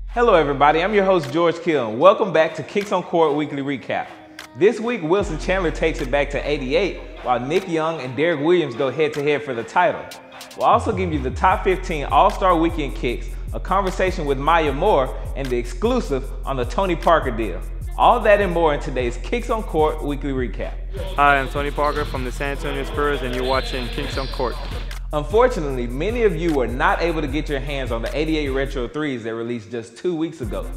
Hello everybody, I'm your host George Kill, and welcome back to Kicks on Court Weekly Recap. This week, Wilson Chandler takes it back to 88, while Nick Young and Derrick Williams go head-to-head for the title. We'll also give you the top 15 All-Star Weekend kicks, a conversation with Maya Moore, and the exclusive on the Tony Parker deal. All that and more in today's Kicks on Court Weekly Recap. Hi, I'm Tony Parker from the San Antonio Spurs, and you're watching Kicks on Court. Unfortunately, many of you were not able to get your hands on the 88 Retro 3s that released just 2 weeks ago.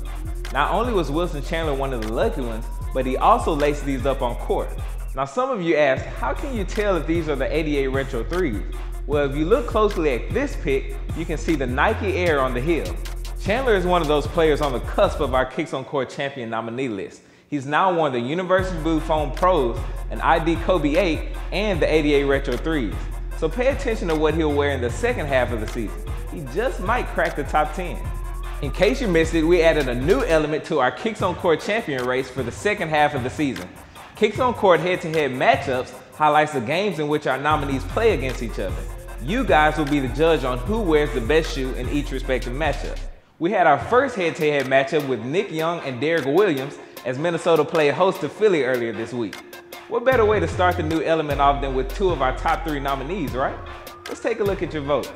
Not only was Wilson Chandler one of the lucky ones, but he also laced these up on court. Now some of you asked, how can you tell if these are the 88 Retro 3s? Well, if you look closely at this pic, you can see the Nike Air on the heel. Chandler is one of those players on the cusp of our Kicks on Court champion nominee list. He's now worn the University Blue Foam Pros, an ID Kobe 8, and the 88 Retro 3s. So pay attention to what he'll wear in the second half of the season. He just might crack the top 10. In case you missed it, we added a new element to our Kicks on Court champion race for the second half of the season. Kicks on Court head-to-head matchups highlights the games in which our nominees play against each other. You guys will be the judge on who wears the best shoe in each respective matchup. We had our first head-to-head matchup with Nick Young and Derrick Williams as Minnesota played host to Philly earlier this week. What better way to start the new element off than with two of our top 3 nominees, right? Let's take a look at your votes.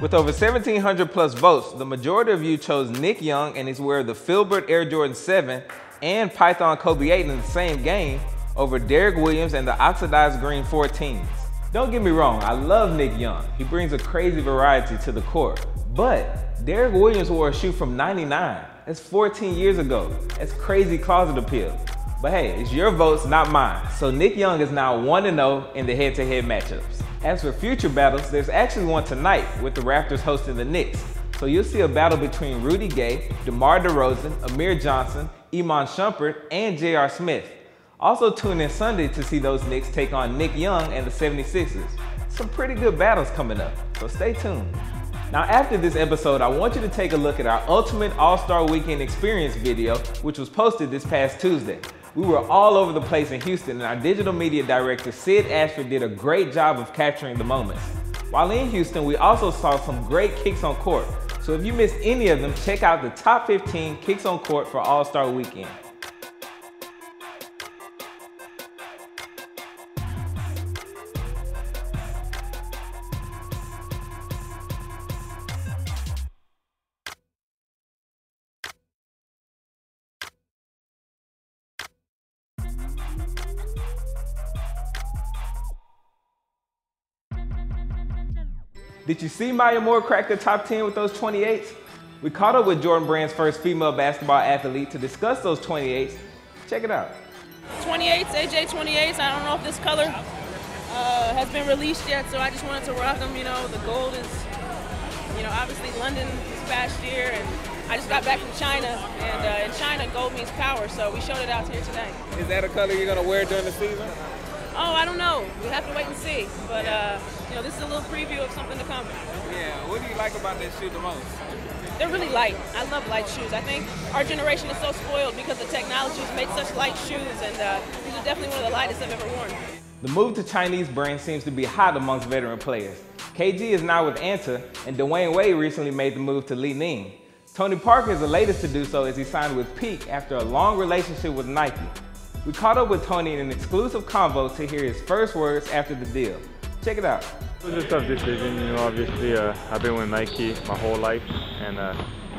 With over 1,700 plus votes, the majority of you chose Nick Young and his wear of the Filbert Air Jordan 7 and Python Kobe 8 in the same game over Derrick Williams and the oxidized green 14s. Don't get me wrong, I love Nick Young. He brings a crazy variety to the court. But Derrick Williams wore a shoe from '99. That's 14 years ago. That's crazy closet appeal. But hey, it's your votes, not mine. So Nick Young is now 1-0 in the head-to-head matchups. As for future battles, there's actually one tonight with the Raptors hosting the Knicks. So you'll see a battle between Rudy Gay, DeMar DeRozan, Amir Johnson, Iman Shumpert, and J.R. Smith. Also tune in Sunday to see those Knicks take on Nick Young and the 76ers. Some pretty good battles coming up, so stay tuned. Now after this episode, I want you to take a look at our Ultimate All-Star Weekend Experience video, which was posted this past Tuesday. We were all over the place in Houston, and our digital media director, Sid Ashford, did a great job of capturing the moments. While in Houston, we also saw some great kicks on court. So if you missed any of them, check out the top 15 kicks on court for All-Star Weekend. Did you see Maya Moore crack the top 10 with those 28s? We caught up with Jordan Brand's first female basketball athlete to discuss those 28s. Check it out. 28s, AJ 28s. I don't know if this color has been released yet, so I just wanted to rock them. You know, the gold is, obviously London this past year, and I just got back from China, and in China, gold means power, so we showed it out here today. Is that a color you're gonna wear during the season? Oh, I don't know. We have to wait and see. But this is a little preview of something to come. Yeah. What do you like about this shoe the most? They're really light. I love light shoes. I think our generation is so spoiled because the technology has made such light shoes, and these are definitely one of the lightest I've ever worn. The move to Chinese brands seems to be hot amongst veteran players. KG is now with Anta, and Dwayne Wade recently made the move to Li Ning. Tony Parker is the latest to do so as he signed with Peak after a long relationship with Nike. We caught up with Tony in an exclusive convo to hear his first words after the deal. Check it out. It was a tough decision, obviously I've been with Nike my whole life, and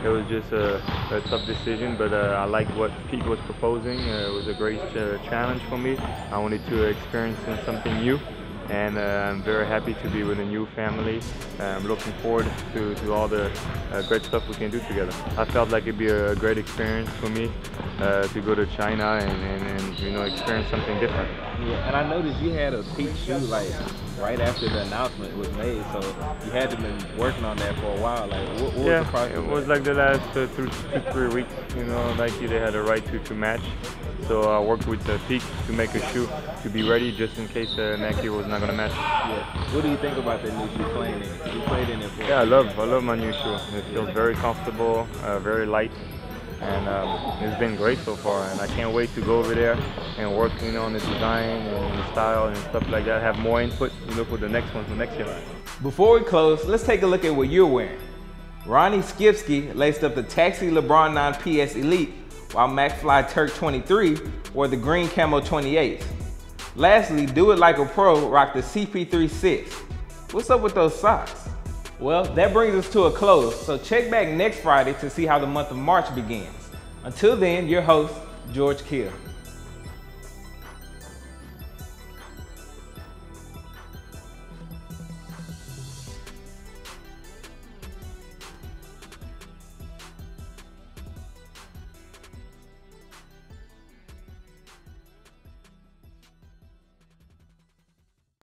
it was just a tough decision, but I liked what Pete was proposing. It was a great challenge for me. I wanted to experience something new, and I'm very happy to be with a new family. I'm looking forward to all the great stuff we can do together. I felt like it'd be a great experience for me to go to China and experience something different. Yeah, and I noticed you had a Peak shoe like right after the announcement was made, so you had to been working on that for a while. Like, what was the process? It was like the last 2-3 weeks. Nike, they had a right to match. So I worked with Peak to make a shoe to be ready just in case Nike was not going to match. Yeah. What do you think about that new shoe playing in it? You played in it for I love my new shoe. It feels very comfortable, very light, and it's been great so far. And I can't wait to go over there and work, on the design and the style and stuff like that. Have more input, for the next one for next year. Before we close, let's take a look at what you're wearing. Ronnie Skipsky laced up the Taxi LeBron 9 PS Elite, while McFly Turk 23 wore the green camo 28s. Lastly, Do It Like a Pro rocked the CP3 6. What's up with those socks? Well, that brings us to a close, so check back next Friday to see how the month of March begins. Until then, your host, George Kill.